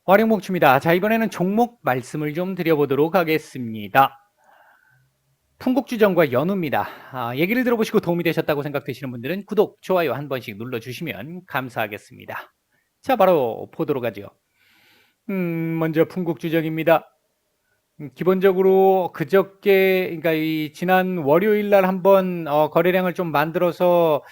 활용목춤이다. 자, 이번에는 종목 말씀을 좀 드려보도록 하겠습니다. 풍국주정과 연우입니다. 얘기를 들어보시고 도움이 되셨다고 생각되시는 분들은 구독, 좋아요 한 번씩 눌러주시면 감사하겠습니다. 자, 바로 보도록 하죠. 먼저 풍국주정입니다. 기본적으로 그저께, 그러니까 이 지난 월요일 날 한번 거래량을 좀 만들어서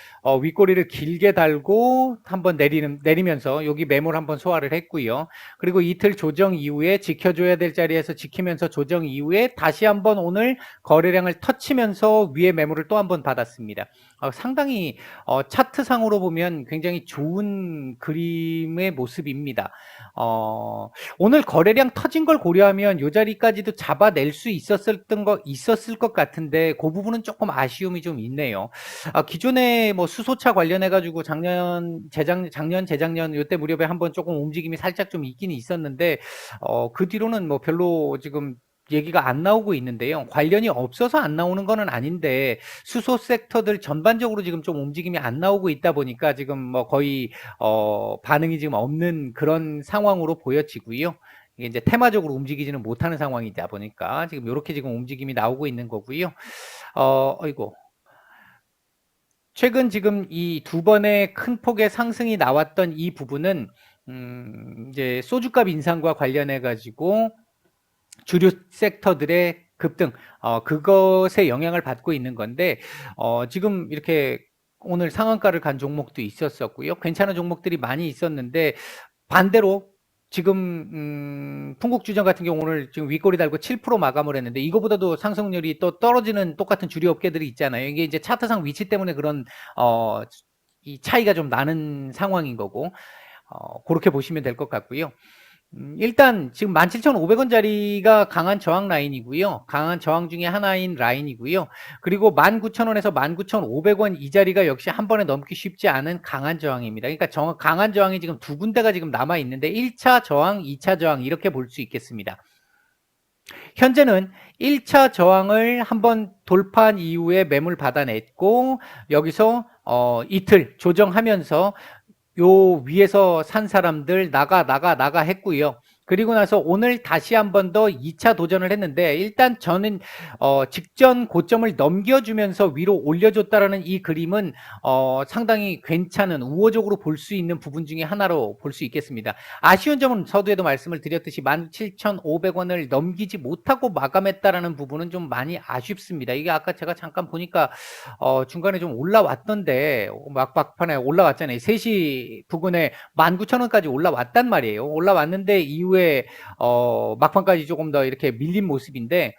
윗꼬리를 길게 달고 한번 내리면서 여기 매물 한번 소화를 했고요. 그리고 이틀 조정 이후에 지켜줘야 될 자리에서 지키면서 조정 이후에 다시 한번 오늘 거래량을 터치면서 위에 매물을 또 한번 받았습니다. 상당히 차트상으로 보면 굉장히 좋은 그림의 모습입니다. 오늘 거래량 터진 걸 고려하면 이 자리까지도 잡아낼 수 있었을 것 같은데 그 부분은 조금 아쉬움이 좀 있네요. 기존에 뭐 수소차 관련해 가지고 작년, 재작년 이때 무렵에 한번 조금 움직임이 살짝 좀 있긴 있었는데 그 뒤로는 뭐 별로 지금 얘기가 안 나오고 있는데요. 관련이 없어서 안 나오는 거는 아닌데 수소 섹터들 전반적으로 지금 좀 움직임이 안 나오고 있다 보니까 지금 뭐 거의 반응이 지금 없는 그런 상황으로 보여지고요. 이게 이제 테마적으로 움직이지는 못하는 상황이다 보니까 지금 이렇게 지금 움직임이 나오고 있는 거고요. 어이고. 최근 지금 이 두 번의 큰 폭의 상승이 나왔던 이 부분은 이제 소주값 인상과 관련해 가지고 주류 섹터들의 급등, 그것에 영향을 받고 있는 건데, 지금 이렇게 오늘 상한가를 간 종목도 있었었고요. 괜찮은 종목들이 많이 있었는데, 반대로 지금, 풍국주정 같은 경우 오늘 지금 윗꼬리 달고 7% 마감을 했는데, 이거보다도 상승률이 또 떨어지는 똑같은 주류 업계들이 있잖아요. 이게 이제 차트상 위치 때문에 그런, 이 차이가 좀 나는 상황인 거고, 그렇게 보시면 될 것 같고요. 일단 지금 17,500원짜리가 강한 저항 라인이고요. 강한 저항 중에 하나인 라인이고요. 그리고 19,000원에서 19,500원 이 자리가 역시 한 번에 넘기 쉽지 않은 강한 저항입니다. 그러니까 강한 저항이 지금 두 군데가 지금 남아 있는데 1차 저항, 2차 저항 이렇게 볼 수 있겠습니다. 현재는 1차 저항을 한번 돌파한 이후에 매물 받아냈고 여기서 이틀 조정하면서 요 위에서 산 사람들 나가 했고요. 그리고 나서 오늘 다시 한 번 더 2차 도전을 했는데 일단 저는 직전 고점을 넘겨주면서 위로 올려줬다라는 이 그림은 상당히 괜찮은 우호적으로 볼 수 있는 부분 중에 하나로 볼 수 있겠습니다. 아쉬운 점은 서두에도 말씀을 드렸듯이 17,500원을 넘기지 못하고 마감했다라는 부분은 좀 많이 아쉽습니다. 이게 아까 제가 잠깐 보니까 중간에 좀 올라왔던데 막판에 올라왔잖아요. 3시 부근에 19,000원까지 올라왔단 말이에요. 올라왔는데 이후에 막판까지 조금 더 이렇게 밀린 모습인데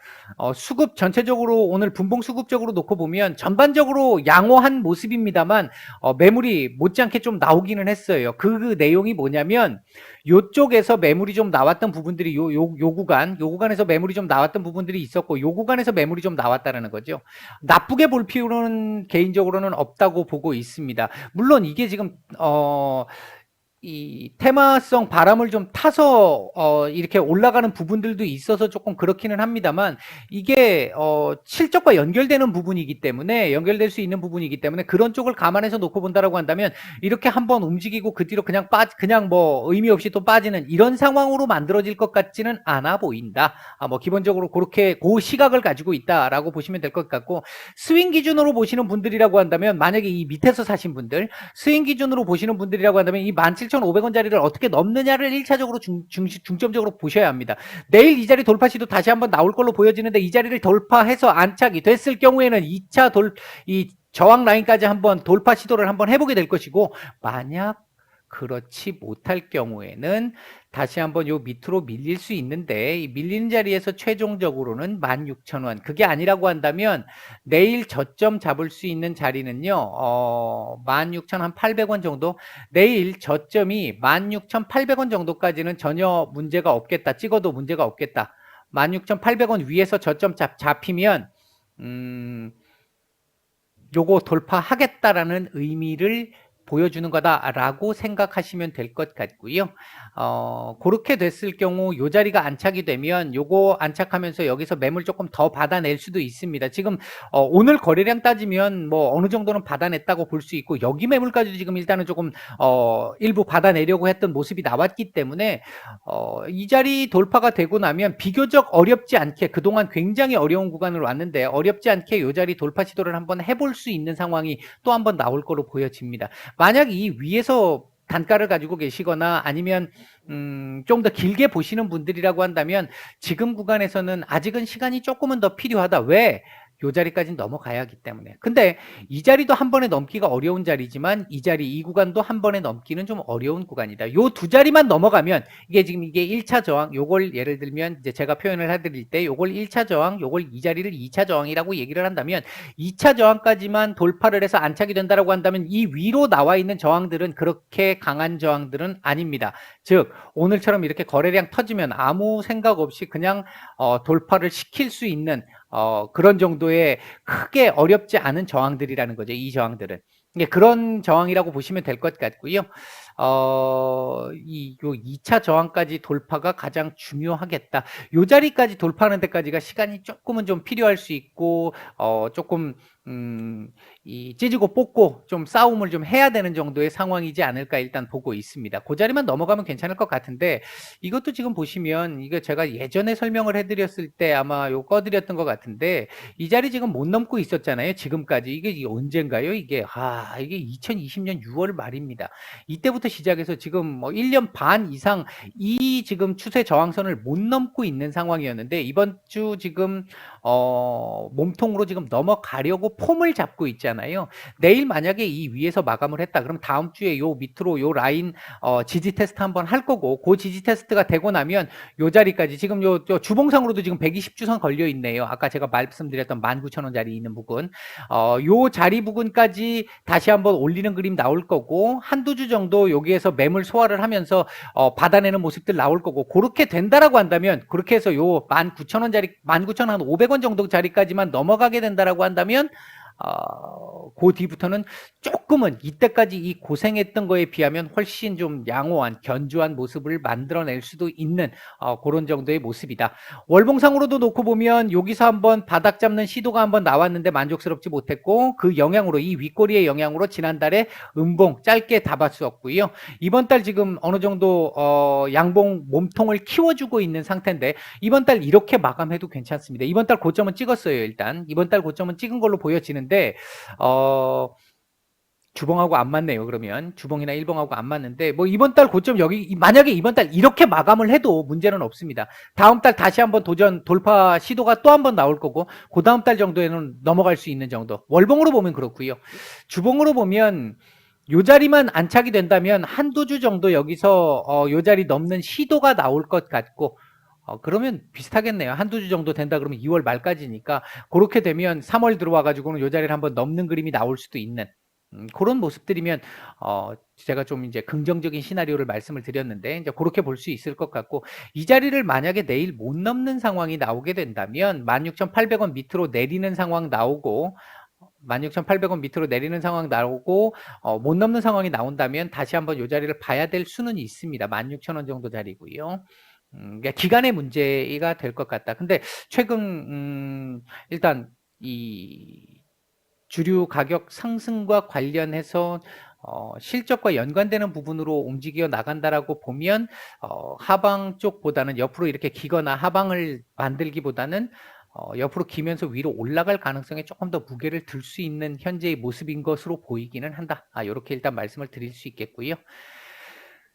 수급 전체적으로 오늘 분봉 수급적으로 놓고 보면 전반적으로 양호한 모습입니다만 매물이 못지않게 좀 나오기는 했어요. 그 내용이 뭐냐면 요쪽에서 매물이 좀 나왔던 부분들이 요 구간에서 매물이 좀 나왔던 부분들이 있었고 요 구간에서 매물이 좀 나왔다라는 거죠. 나쁘게 볼 필요는 개인적으로는 없다고 보고 있습니다. 물론 이게 지금 이 테마성 바람을 좀 타서 이렇게 올라가는 부분들도 있어서 조금 그렇기는 합니다만 이게 실적과 연결되는 부분이기 때문에 연결될 수 있는 부분이기 때문에 그런 쪽을 감안해서 놓고 본다라고 한다면 이렇게 한번 움직이고 그 뒤로 그냥 뭐 의미 없이 또 빠지는 이런 상황으로 만들어질 것 같지는 않아 보인다. 뭐 기본적으로 그렇게 그 시각을 가지고 있다라고 보시면 될 것 같고 스윙 기준으로 보시는 분들이라고 한다면 만약에 이 밑에서 사신 분들 스윙 기준으로 보시는 분들이라고 한다면 이 17,500원짜리를 어떻게 넘느냐를 1차적으로 중점적으로 보셔야 합니다. 내일 이 자리 돌파 시도 다시 한번 나올 걸로 보여지는데 이 자리를 돌파해서 안착이 됐을 경우에는 2차 이 저항 라인까지 한번 돌파 시도를 한번 해보게 될 것이고 만약 그렇지 못할 경우에는 다시 한번 요 밑으로 밀릴 수 있는데 이 밀리는 자리에서 최종적으로는 16,000원 그게 아니라고 한다면 내일 저점 잡을 수 있는 자리는요 16,800원 정도 내일 저점이 16,800원 정도까지는 전혀 문제가 없겠다 찍어도 문제가 없겠다 16,800원 위에서 저점 잡히면 요거 돌파하겠다라는 의미를 보여주는 거다라고 생각하시면 될 것 같고요. 그렇게 됐을 경우 요 자리가 안착이 되면 요거 안착하면서 여기서 매물 조금 더 받아낼 수도 있습니다. 지금 오늘 거래량 따지면 뭐 어느 정도는 받아냈다고 볼 수 있고, 여기 매물까지도 지금 일단은 조금 일부 받아내려고 했던 모습이 나왔기 때문에 이 자리 돌파가 되고 나면 비교적 어렵지 않게, 그동안 굉장히 어려운 구간을 왔는데 어렵지 않게 이 자리 돌파 시도를 한번 해볼 수 있는 상황이 또 한번 나올 거로 보여집니다. 만약 이 위에서 단가를 가지고 계시거나 아니면 좀 더 길게 보시는 분들이라고 한다면 지금 구간에서는 아직은 시간이 조금은 더 필요하다. 왜? 요 자리까지는 넘어가야 하기 때문에. 근데 이 자리도 한 번에 넘기가 어려운 자리지만 이 자리, 이 구간도 한 번에 넘기는 좀 어려운 구간이다. 요 두 자리만 넘어가면 이게 지금 이게 1차 저항, 요걸 예를 들면 이제 제가 표현을 해드릴 때 요걸 1차 저항, 요걸 이 자리를 2차 저항이라고 얘기를 한다면 2차 저항까지만 돌파를 해서 안착이 된다라고 한다면 이 위로 나와 있는 저항들은 그렇게 강한 저항들은 아닙니다. 즉 오늘처럼 이렇게 거래량 터지면 아무 생각 없이 그냥 돌파를 시킬 수 있는 그런 정도의 크게 어렵지 않은 저항들이라는 거죠. 이 저항들은. 그런 저항이라고 보시면 될 것 같고요. 요 2차 저항까지 돌파가 가장 중요하겠다. 요 자리까지 돌파하는 데까지가 시간이 조금은 좀 필요할 수 있고, 조금, 이 찢고 뽑고 좀 싸움을 좀 해야 되는 정도의 상황이지 않을까 일단 보고 있습니다. 그 자리만 넘어가면 괜찮을 것 같은데, 이것도 지금 보시면, 이거 제가 예전에 설명을 해드렸을 때 아마 요 꺼드렸던 것 같은데, 이 자리 지금 못 넘고 있었잖아요. 지금까지. 이게 언젠가요? 이게 2020년 6월 말입니다. 이때부터 시작해서 지금 뭐 1년 반 이상 이 지금 추세 저항선을 못 넘고 있는 상황이었는데, 이번 주 지금 몸통으로 지금 넘어가려고 폼을 잡고 있잖아요. 내일 만약에 이 위에서 마감을 했다 그럼 다음 주에 요 밑으로 요 라인 지지 테스트 한번 할 거고, 그 지지 테스트가 되고 나면 요 자리까지 지금 요 주봉상으로도 지금 120주선 걸려 있네요. 아까 제가 말씀드렸던 19,000원 자리 있는 부분, 요 자리 부분까지 다시 한번 올리는 그림 나올 거고, 한두 주 정도 여기에서 매물 소화를 하면서 받아내는 모습들 나올 거고, 그렇게 된다라고 한다면, 그렇게 해서 요 19,000원 자리, 19,500원 정도 자리까지만 넘어가게 된다라고 한다면 그 뒤부터는 조금은 이때까지 이 고생했던 거에 비하면 훨씬 좀 양호한 견조한 모습을 만들어낼 수도 있는 그런 정도의 모습이다. 월봉상으로도 놓고 보면 여기서 한번 바닥 잡는 시도가 한번 나왔는데 만족스럽지 못했고, 그 영향으로, 이 윗꼬리의 영향으로 지난달에 음봉 짧게 잡았었고요. 이번 달 지금 어느 정도 양봉 몸통을 키워주고 있는 상태인데 이번 달 이렇게 마감해도 괜찮습니다. 이번 달 고점은 찍었어요. 일단 이번 달 고점은 찍은 걸로 보여지는데 주봉하고 안 맞네요. 그러면 주봉이나 일봉하고 안 맞는데, 뭐 이번 달 고점 여기, 만약에 이번 달 이렇게 마감을 해도 문제는 없습니다. 다음 달 다시 한번 도전 돌파 시도가 또 한번 나올 거고, 그 다음 달 정도에는 넘어갈 수 있는 정도. 월봉으로 보면 그렇고요. 주봉으로 보면 요 자리만 안착이 된다면 한두 주 정도 여기서 요 자리 넘는 시도가 나올 것 같고, 그러면 비슷하겠네요. 한두 주 정도 된다 그러면 2월 말까지니까, 그렇게 되면 3월 들어와 가지고는 요 자리를 한번 넘는 그림이 나올 수도 있는 그런 모습들이면 제가 좀 이제 긍정적인 시나리오를 말씀을 드렸는데, 이제 그렇게 볼 수 있을 것 같고, 이 자리를 만약에 내일 못 넘는 상황이 나오게 된다면 16,800원 밑으로 내리는 상황 나오고, 16,800원 밑으로 내리는 상황 나오고, 못 넘는 상황이 나온다면 다시 한번 이 자리를 봐야 될 수는 있습니다. 16,000원 정도 자리고요. 그러니까 기간의 문제가 될 것 같다. 근데 최근 일단 이 주류 가격 상승과 관련해서 실적과 연관되는 부분으로 움직여 나간다라고 보면 하방 쪽보다는 옆으로 이렇게 기거나 하방을 만들기보다는 옆으로 기면서 위로 올라갈 가능성에 조금 더 무게를 들 수 있는 현재의 모습인 것으로 보이기는 한다. 이렇게 일단 말씀을 드릴 수 있겠고요.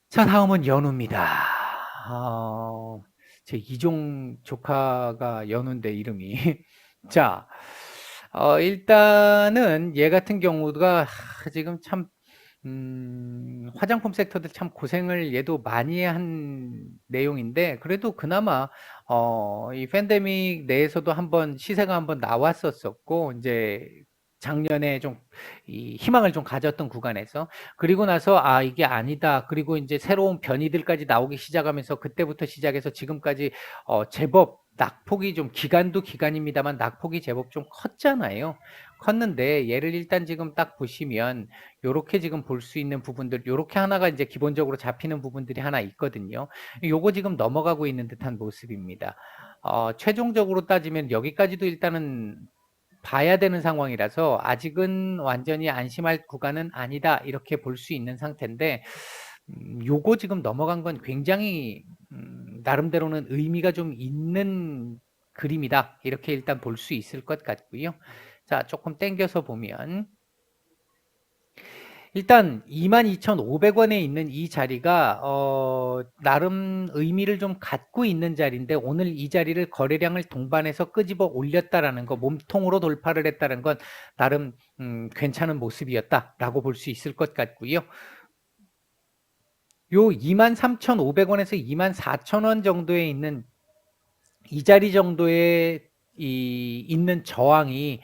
자, 다음은 연우입니다. 제 이종 조카가 연우인데 이름이 자, 일단은 얘 같은 경우가 지금 참 화장품 섹터들 참 고생을 얘도 많이 한 내용인데, 그래도 그나마 이 팬데믹 내에서도 한번 시세가 한번 나왔었었고, 이제 작년에 좀 이 희망을 좀 가졌던 구간에서, 그리고 나서 이게 아니다, 그리고 이제 새로운 변이들까지 나오기 시작하면서 그때부터 시작해서 지금까지 제법 낙폭이 좀 기간도 기간입니다만 낙폭이 제법 좀 컸잖아요. 컸는데 얘를 일단 지금 딱 보시면 요렇게 지금 볼 수 있는 부분들 요렇게 하나가 이제 기본적으로 잡히는 부분들이 하나 있거든요. 요거 지금 넘어가고 있는 듯한 모습입니다. 최종적으로 따지면 여기까지도 일단은 봐야 되는 상황이라서 아직은 완전히 안심할 구간은 아니다 이렇게 볼 수 있는 상태인데 요거 지금 넘어간 건 굉장히 나름대로는 의미가 좀 있는 그림이다 이렇게 일단 볼 수 있을 것 같고요. 자, 조금 땡겨서 보면 일단 22,500원에 있는 이 자리가 나름 의미를 좀 갖고 있는 자리인데 오늘 이 자리를 거래량을 동반해서 끄집어 올렸다라는 거, 몸통으로 돌파를 했다는 건 나름 괜찮은 모습이었다라고 볼 수 있을 것 같고요. 요 23,500원에서 24,000원 정도에 있는 이 자리 정도에 있는 저항이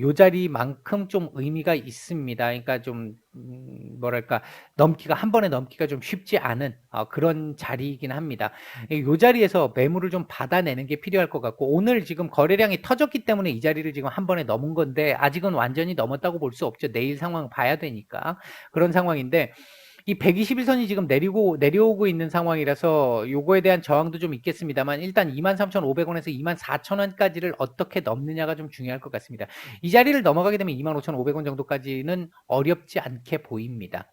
요 자리만큼 좀 의미가 있습니다. 그러니까 좀 뭐랄까 한 번에 넘기가 좀 쉽지 않은 그런 자리이긴 합니다. 요 자리에서 매물을 좀 받아내는 게 필요할 것 같고 오늘 지금 거래량이 터졌기 때문에 이 자리를 지금 한 번에 넘은 건데 아직은 완전히 넘었다고 볼 수 없죠. 내일 상황 봐야 되니까 그런 상황인데 이 121선이 지금 내려오고 있는 상황이라서 요거에 대한 저항도 좀 있겠습니다만 일단 23,500원에서 24,000원까지를 어떻게 넘느냐가 좀 중요할 것 같습니다. 이 자리를 넘어가게 되면 25,500원 정도까지는 어렵지 않게 보입니다.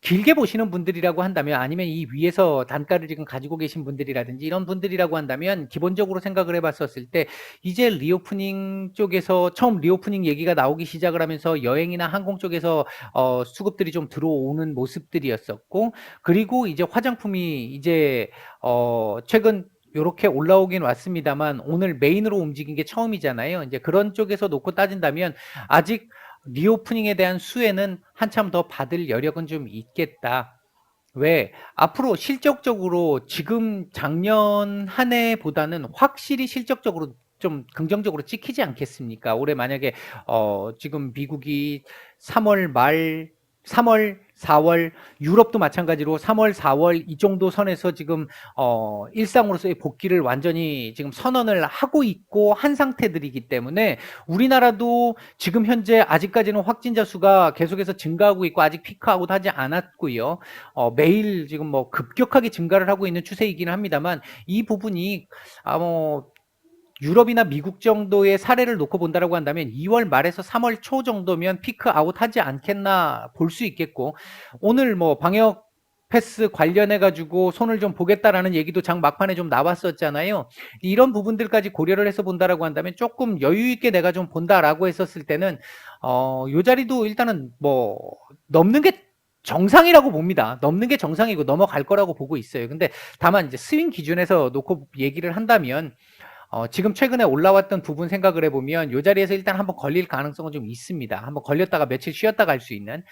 길게 보시는 분들이라고 한다면 아니면 이 위에서 단가를 지금 가지고 계신 분들이라든지 이런 분들이라고 한다면 기본적으로 생각을 해봤었을 때 이제 리오프닝 쪽에서 처음 리오프닝 얘기가 나오기 시작을 하면서 여행이나 항공 쪽에서 수급들이 좀 들어오는 모습들이었었고 그리고 이제 화장품이 이제 최근 요렇게 올라오긴 왔습니다만 오늘 메인으로 움직인 게 처음이잖아요. 이제 그런 쪽에서 놓고 따진다면 아직 리오프닝에 대한 수혜는 한참 더 받을 여력은 좀 있겠다. 왜? 앞으로 실적적으로 지금 작년 한 해보다는 확실히 실적적으로 좀 긍정적으로 찍히지 않겠습니까? 올해 만약에 지금 미국이 3월 말 3월, 4월, 유럽도 마찬가지로 3월, 4월 이 정도 선에서 지금 일상으로서의 복귀를 완전히 지금 선언을 하고 있고 한 상태들이기 때문에 우리나라도 지금 현재 아직까지는 확진자 수가 계속해서 증가하고 있고 아직 피크아웃 하지 않았고요. 매일 지금 뭐 급격하게 증가를 하고 있는 추세이기는 합니다만 이 부분이 유럽이나 미국 정도의 사례를 놓고 본다라고 한다면 2월 말에서 3월 초 정도면 피크 아웃 하지 않겠나 볼 수 있겠고 오늘 뭐 방역 패스 관련해 가지고 손을 좀 보겠다라는 얘기도 장 막판에 좀 나왔었잖아요. 이런 부분들까지 고려를 해서 본다라고 한다면 조금 여유 있게 내가 좀 본다라고 했었을 때는 요 자리도 일단은 뭐 넘는 게 정상이라고 봅니다. 넘는 게 정상이고 넘어갈 거라고 보고 있어요. 근데 다만 이제 스윙 기준에서 놓고 얘기를 한다면 지금 최근에 올라왔던 부분 생각을 해보면 이 자리에서 일단 한번 걸릴 가능성은 좀 있습니다. 한번 걸렸다가 며칠 쉬었다 갈 수 있는.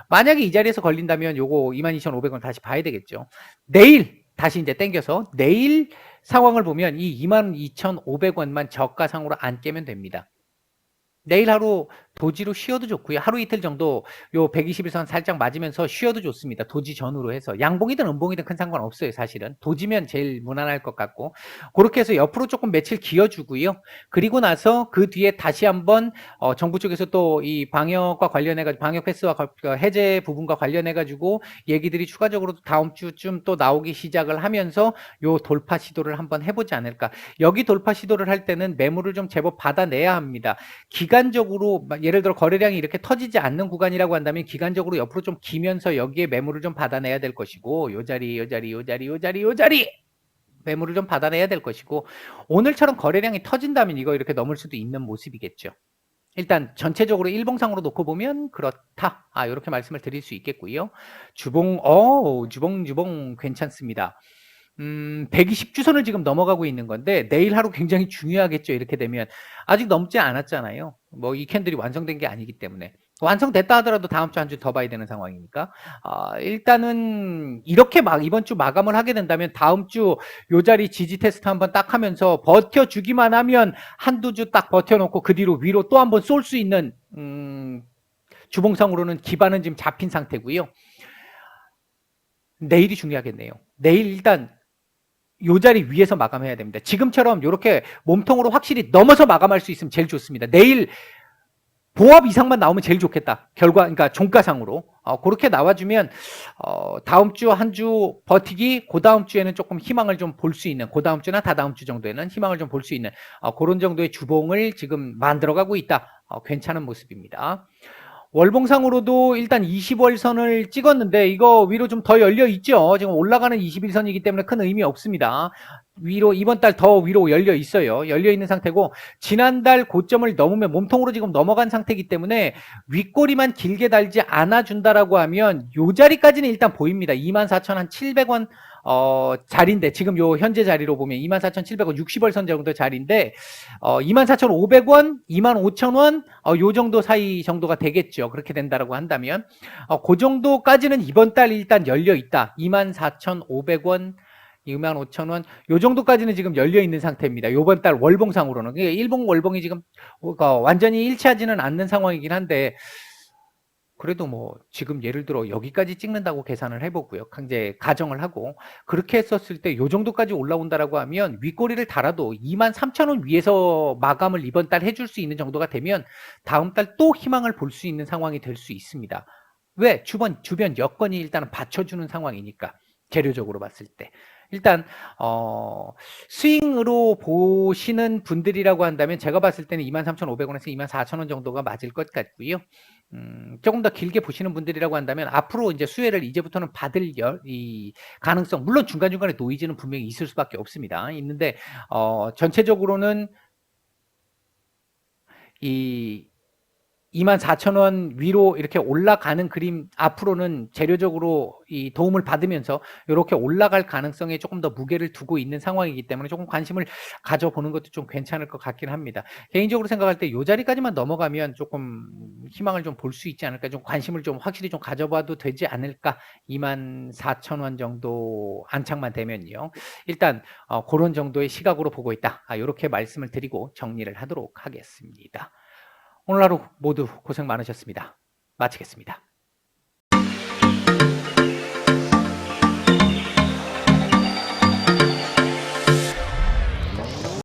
만약에 이 자리에서 걸린다면 요거 22,500원 다시 봐야 되겠죠. 내일 다시 이제 땡겨서 내일 상황을 보면 이 22,500원만 저가상으로 안 깨면 됩니다. 내일 하루 도지로 쉬어도 좋고요. 하루 이틀 정도 요 121선 살짝 맞으면서 쉬어도 좋습니다. 도지 전후로 해서. 양봉이든 음봉이든 큰 상관없어요. 사실은. 도지면 제일 무난할 것 같고. 그렇게 해서 옆으로 조금 며칠 기어주고요. 그리고 나서 그 뒤에 다시 한번 정부 쪽에서 또 이 방역과 관련해가지고 방역 패스와 해제 부분과 관련해가지고 얘기들이 추가적으로 다음 주쯤 또 나오기 시작을 하면서 요 돌파 시도를 한번 해보지 않을까. 여기 돌파 시도를 할 때는 매물을 좀 제법 받아내야 합니다. 기간적으로 예를 들어 거래량이 이렇게 터지지 않는 구간이라고 한다면 기간적으로 옆으로 좀 기면서 여기에 매물을 좀 받아내야 될 것이고 요 자리 매물을 좀 받아내야 될 것이고 오늘처럼 거래량이 터진다면 이거 이렇게 넘을 수도 있는 모습이겠죠. 일단 전체적으로 일봉상으로 놓고 보면 그렇다. 이렇게 말씀을 드릴 수 있겠고요. 주봉 괜찮습니다. 120주선을 지금 넘어가고 있는 건데 내일 하루 굉장히 중요하겠죠. 이렇게 되면 아직 넘지 않았잖아요. 뭐 이 캔들이 완성된 게 아니기 때문에 완성됐다 하더라도 다음 주 한 주 더 봐야 되는 상황이니까 일단은 이렇게 이번 주 마감을 하게 된다면 다음 주 요 자리 지지 테스트 한번 딱 하면서 버텨주기만 하면 한두 주 딱 버텨놓고 그 뒤로 위로 또 한번 쏠 수 있는 주봉상으로는 기반은 지금 잡힌 상태고요. 내일이 중요하겠네요. 내일 일단 요 자리 위에서 마감해야 됩니다. 지금처럼 이렇게 몸통으로 확실히 넘어서 마감할 수 있으면 제일 좋습니다. 내일 보합 이상만 나오면 제일 좋겠다. 결과, 그러니까 종가상으로. 그렇게 나와주면, 다음 주 한 주 버티기, 그 다음 주에는 조금 희망을 좀 볼 수 있는, 그 다음 주나 다다음 주 정도에는 희망을 좀 볼 수 있는, 그런 정도의 주봉을 지금 만들어가고 있다. 괜찮은 모습입니다. 월봉상으로도 일단 20월 선을 찍었는데 이거 위로 좀 더 열려 있죠. 지금 올라가는 21선이기 때문에 큰 의미 없습니다. 위로 이번 달 더 위로 열려 있어요. 열려 있는 상태고 지난달 고점을 넘으면 몸통으로 지금 넘어간 상태이기 때문에 윗꼬리만 길게 달지 않아 준다라고 하면 요 자리까지는 일단 보입니다. 24,700원 자리인데 지금 요 현재 자리로 보면 24,700원 60월 선 정도 자리인데 24,500원, 25,000원 요 정도 사이 정도가 되겠죠. 그렇게 된다라고 한다면 그 정도까지는 이번 달 일단 열려 있다. 24,500원 25,000원 요 정도까지는 지금 열려 있는 상태입니다. 요번 달 월봉상으로는 일봉 월봉이 지금 완전히 일치하지는 않는 상황이긴 한데 그래도 뭐 지금 예를 들어 여기까지 찍는다고 계산을 해보고요. 이제 가정을 하고 그렇게 했었을 때 요 정도까지 올라온다라고 하면 윗꼬리를 달아도 23,000원 위에서 마감을 이번 달 해줄 수 있는 정도가 되면 다음 달 또 희망을 볼 수 있는 상황이 될 수 있습니다. 왜? 주변 여건이 일단은 받쳐주는 상황이니까 재료적으로 봤을 때 일단 스윙으로 보시는 분들이라고 한다면 제가 봤을 때는 23,500원에서 24,000원 정도가 맞을 것 같고요. 조금 더 길게 보시는 분들이라고 한다면 앞으로 이제 수혜를 이제부터는 받을 이 가능성 물론 중간중간에 노이즈는 분명히 있을 수밖에 없습니다. 있는데 전체적으로는 이 24,000원 위로 이렇게 올라가는 그림 앞으로는 재료적으로 이 도움을 받으면서 이렇게 올라갈 가능성에 조금 더 무게를 두고 있는 상황이기 때문에 조금 관심을 가져보는 것도 좀 괜찮을 것 같긴 합니다. 개인적으로 생각할 때 이 자리까지만 넘어가면 조금 희망을 좀 볼 수 있지 않을까, 좀 관심을 좀 확실히 좀 가져봐도 되지 않을까. 24,000원 정도 안착만 되면요. 일단 그런 정도의 시각으로 보고 있다. 이렇게 말씀을 드리고 정리를 하도록 하겠습니다. 오늘 하루 모두 고생 많으셨습니다. 마치겠습니다.